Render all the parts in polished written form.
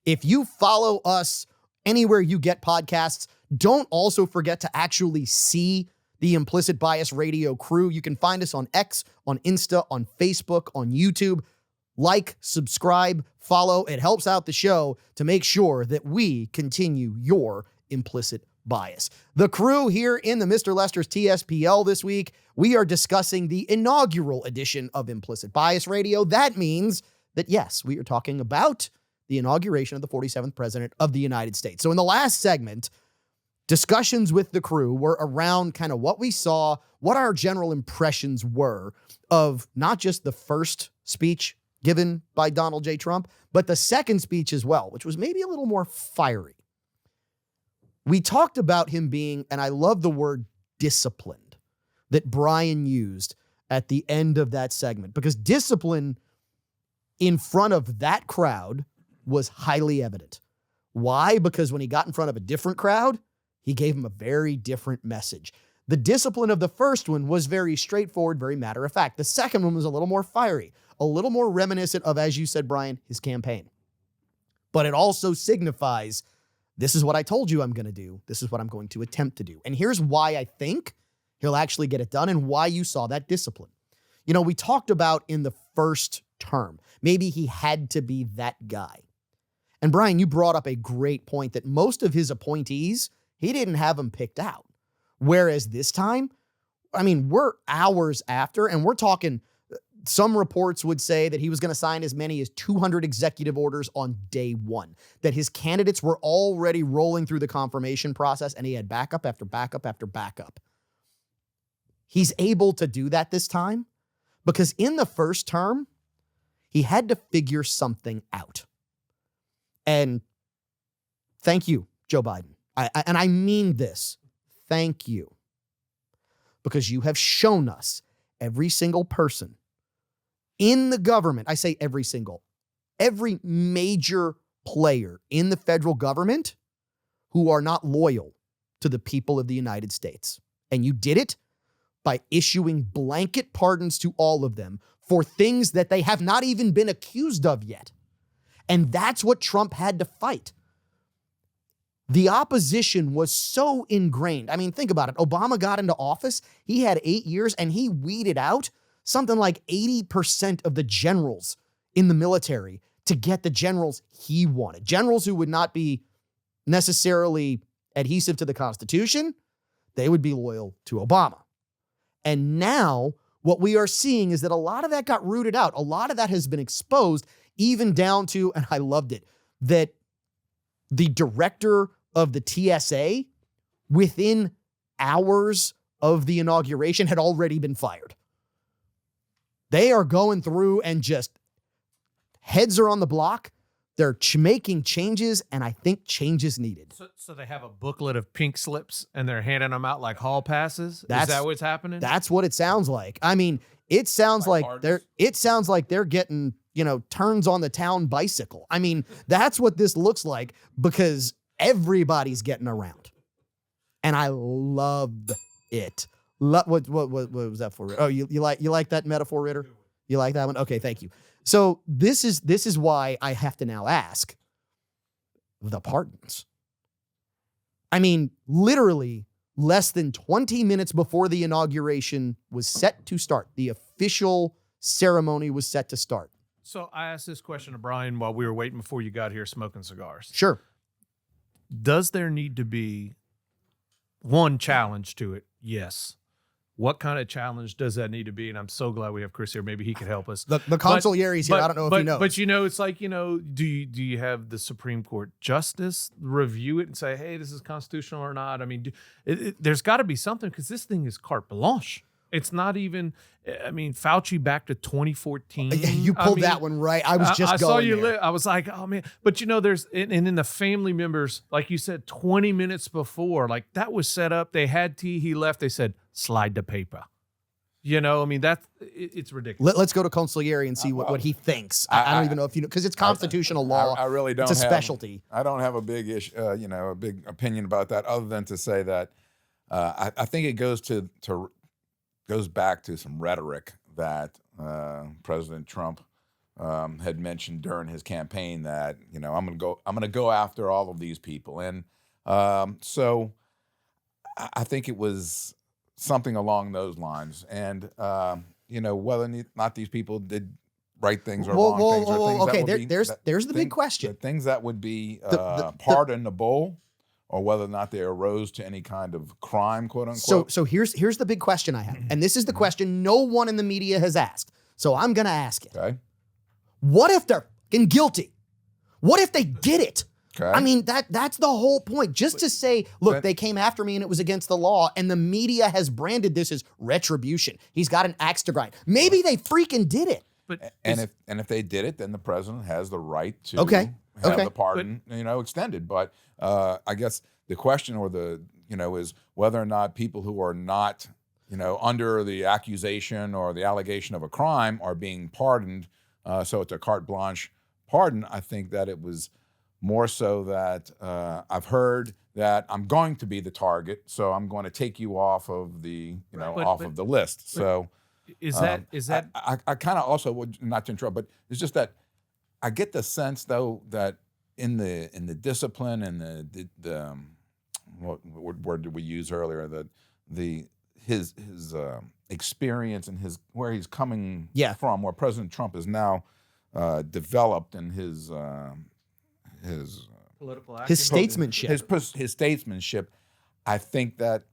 If you follow us anywhere you get podcasts, don't also forget to actually see the Implicit Bias Radio crew. You can find us on X, on Insta, on Facebook, on YouTube. Like, subscribe, follow. It helps out the show to make sure that we continue your implicit bias. The crew here in the Mr. Lester's TSPL this week, we are discussing the inaugural edition of Implicit Bias Radio. That means that, yes, we are talking about the inauguration of the 47th President of the United States. So in the last segment, discussions with the crew were around kind of what we saw, what our general impressions were of not just the first speech given by Donald J. Trump, but the second speech as well, which was maybe a little more fiery. We talked about him being, and I love the word disciplined that Brian used at the end of that segment, because discipline in front of that crowd was highly evident. Why? Because when he got in front of a different crowd, he gave him a very different message. The discipline of the first one was very straightforward, very matter of fact. The second one was a little more fiery, a little more reminiscent of, as you said, Brian, his campaign. But it also signifies, this is what I told you I'm going to do. This is what I'm going to attempt to do. And here's why I think he'll actually get it done and why you saw that discipline. You know, we talked about in the first term, maybe he had to be that guy. And Brian, you brought up a great point that most of his appointees, he didn't have them picked out. Whereas this time, I mean, we're hours after, and we're talking, some reports would say that he was going to sign as many as 200 executive orders on day one, that his candidates were already rolling through the confirmation process, and he had backup after backup after backup. He's able to do that this time because in the first term, he had to figure something out. And thank you, Joe Biden. And I mean this. Thank you. Because you have shown us, every single person in the government, I say every major player in the federal government who are not loyal to the people of the United States. And you did it by issuing blanket pardons to all of them for things that they have not even been accused of yet. And that's what Trump had to fight. The opposition was so ingrained. I mean, think about it. Obama got into office. He had 8 years and he weeded out something like 80% of the generals in the military to get the generals he wanted. Generals who would not be necessarily adhesive to the Constitution. They would be loyal to Obama. And now what we are seeing is that a lot of that got rooted out. A lot of that has been exposed, even down to, and I loved it, that the director of the TSA within hours of the inauguration had already been fired. They are going through and just heads are on the block. They're making changes, and I think changes needed. So they have a booklet of pink slips, and they're handing them out like hall passes? Is that what's happening? That's what it sounds like. I mean, it sounds like they're getting, turns on the town bicycle. I mean, that's what this looks like because everybody's getting around. And I loved it. What was that for? Oh, you like that metaphor, Ritter? You like that one? Okay, thank you. So this is why I have to now ask the pardons. I mean, literally less than 20 minutes before the inauguration was set to start, the official ceremony was set to start. So I asked this question to Brian while we were waiting before you got here smoking cigars. Sure. Does there need to be one challenge to it? Yes. What kind of challenge does that need to be? And I'm so glad we have Chris here. Maybe he could help us. The consigliere's here. I don't know if you know. But it's like, do you have the Supreme Court justice review it and say, hey, this is constitutional or not? I mean, there's got to be something because this thing is carte blanche. It's not even, Fauci back to 2014. You pulled that one right. I was just going there. Saw you. I was like, oh man. But there's, and in the family members, like you said, 20 minutes before, like that was set up. They had tea. He left. They said, slide the paper. It's ridiculous. Let's go to Consigliere and see what he thinks. I don't even know if you know, because it's constitutional law. I really don't. It's a specialty. I don't have a big issue, a big opinion about that, other than to say that I think it goes back to some rhetoric that President Trump had mentioned during his campaign that I'm going to go after all of these people, and so I think it was something along those lines, and whether or not these people did right things or wrong things, or things okay, that would there's the big question. the things that would be The- pardonable, or whether or not they arose to any kind of crime, quote unquote. So here's the big question I have, and this is the question no one in the media has asked. So I'm gonna ask it. Okay. What if they're fucking guilty? What if they did it? Okay. I mean, that's the whole point. Just to say, look, they came after me and it was against the law, and the media has branded this as retribution. He's got an axe to grind. Maybe they freaking did it. But if they did it, then the president has the right to Okay. have Okay. the pardon, extended. But I guess the question, or is whether or not people who are not, under the accusation or the allegation of a crime are being pardoned. So it's a carte blanche pardon. I think that it was more so that I've heard that I'm going to be the target, so I'm going to take you off of the, of the list. So. is that I kind of also would, not to interrupt, but it's just that I get the sense though that in the discipline and the what word did we use earlier, that his experience and where he's coming from, where President Trump is now developed in his political His statesmanship. his statesmanship, I think that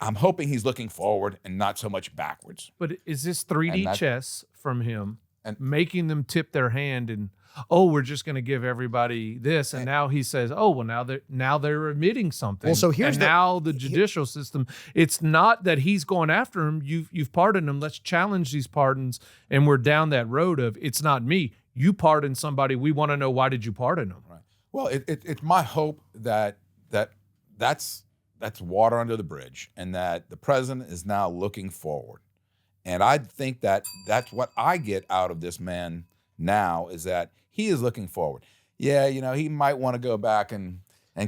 I'm hoping he's looking forward and not so much backwards. But is this 3D And that- chess from him, and- making them tip their hand and, oh, we're just going to give everybody this, and now he says, oh, well, now they're admitting something. Well, so here's and the- now the judicial system. It's not that he's going after him. You've pardoned him. Let's challenge these pardons, and we're down that road of it's not me. You pardoned somebody. We want to know, why did you pardon them? Right. Well, it's my hope that that's water under the bridge, and that the president is now looking forward. And I think that that's what I get out of this man now, is that he is looking forward. Yeah, he might want to go back and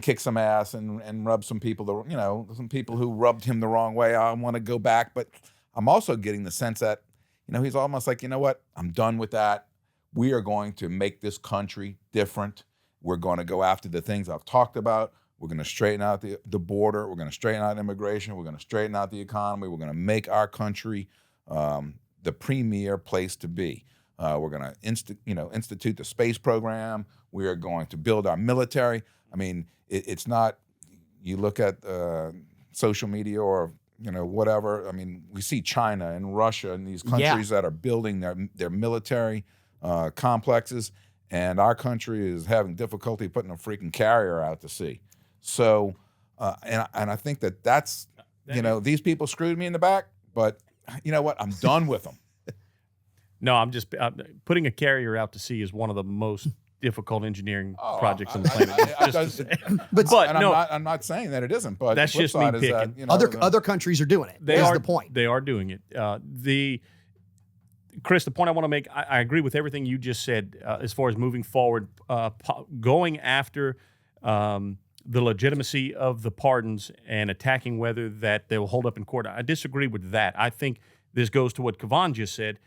kick some ass and rub some people, some people who rubbed him the wrong way. I want to go back, but I'm also getting the sense that, he's almost like, what, I'm done with that. We are going to make this country different. We're going to go after the things I've talked about. We're going to straighten out the border. We're going to straighten out immigration. We're going to straighten out the economy. We're going to make our country the premier place to be. We're going to institute the space program. We are going to build our military. I mean, it's not, you look at social media or whatever. I mean, we see China and Russia and these countries that are building their military complexes, and our country is having difficulty putting a freaking carrier out to sea. So, and I think that's these people screwed me in the back, but you know what? I'm done with them. No, I'm just putting a carrier out to sea is one of the most difficult engineering projects on the planet. But no, I'm not saying that it isn't. But that's the flip just me side is that, picking. Other countries are doing it. That's the point. They are doing it. Chris, the point I want to make, I agree with everything you just said as far as moving forward, going after the legitimacy of the pardons and attacking whether that they will hold up in court. I disagree with that. I think this goes to what Kavan just said,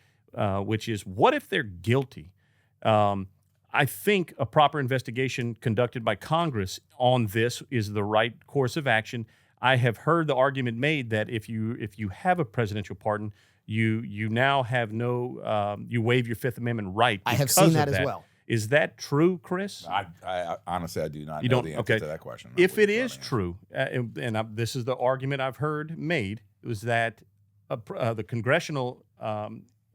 which is, what if they're guilty? I think a proper investigation conducted by Congress on this is the right course of action. I have heard the argument made that if you have a presidential pardon, you now have no you waive your Fifth Amendment right. I have seen that as well. Is that true, Chris? I honestly, I do not You know don't? the answer Okay. to that question. If it is true, this is the argument I've heard made, was that the congressional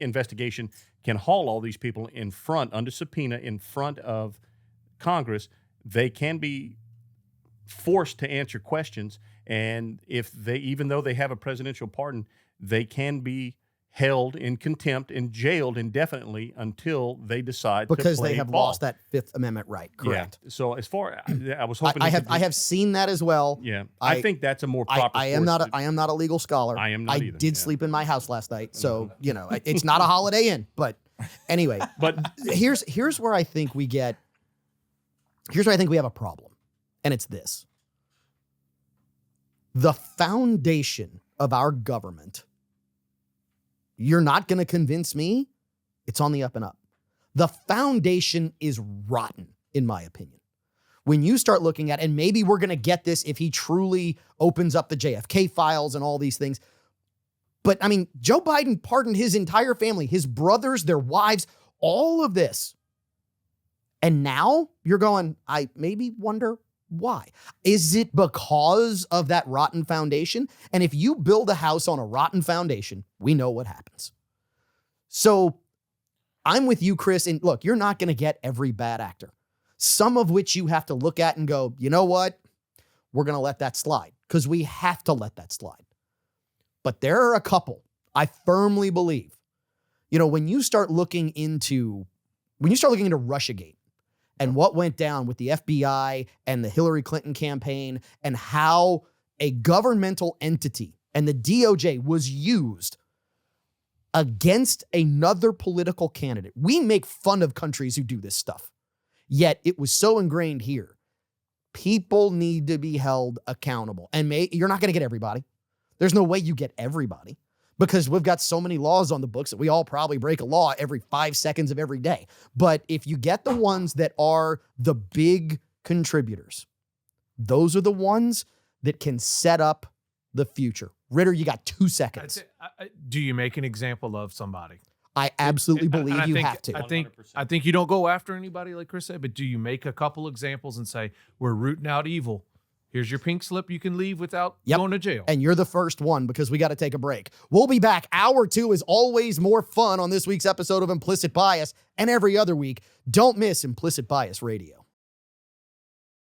investigation can haul all these people in front, under subpoena, in front of Congress. They can be forced to answer questions, and even though they have a presidential pardon, they can be held in contempt and jailed indefinitely until they decide because to play they have ball. lost that Fifth Amendment right. Correct. Yeah. So as far I was hoping I have seen that as well. Yeah, I think that's a more proper. I am not a legal scholar. I am not either, did sleep in my house last night, so it's not a Holiday Inn. But anyway, But here's where I think we get. Here's where I think we have a problem, and it's this: the foundation of our government. You're not going to convince me it's on the up and up. The foundation is rotten, in my opinion. When you start looking at, and maybe we're going to get this if he truly opens up the JFK files and all these things. But I mean, Joe Biden pardoned his entire family, his brothers, their wives, all of this. And now you're going, I maybe wonder why. Is it because of that rotten foundation? And if you build a house on a rotten foundation, we know what happens. So I'm with you, Chris. And look, you're not going to get every bad actor. Some of which you have to look at and go, you know what? We're going to let that slide because we have to let that slide. But there are a couple, I firmly believe, when you start looking into Russiagate and what went down with the FBI and the Hillary Clinton campaign and how a governmental entity and the DOJ was used against another political candidate. We make fun of countries who do this stuff, yet it was so ingrained here. People need to be held accountable. And you're not going to get everybody. There's no way you get everybody because we've got so many laws on the books that we all probably break a law every 5 seconds of every day. But if you get the ones that are the big contributors, those are the ones that can set up the future. Ritter, you got 2 seconds. Do you make an example of somebody? I absolutely believe you have to. I think you don't go after anybody like Chris said, but do you make a couple examples and say, we're rooting out evil. Here's your pink slip you can leave without going to jail. And you're the first one because we got to take a break. We'll be back. Hour 2 is always more fun on this week's episode of Implicit Bias and every other week. Don't miss Implicit Bias Radio.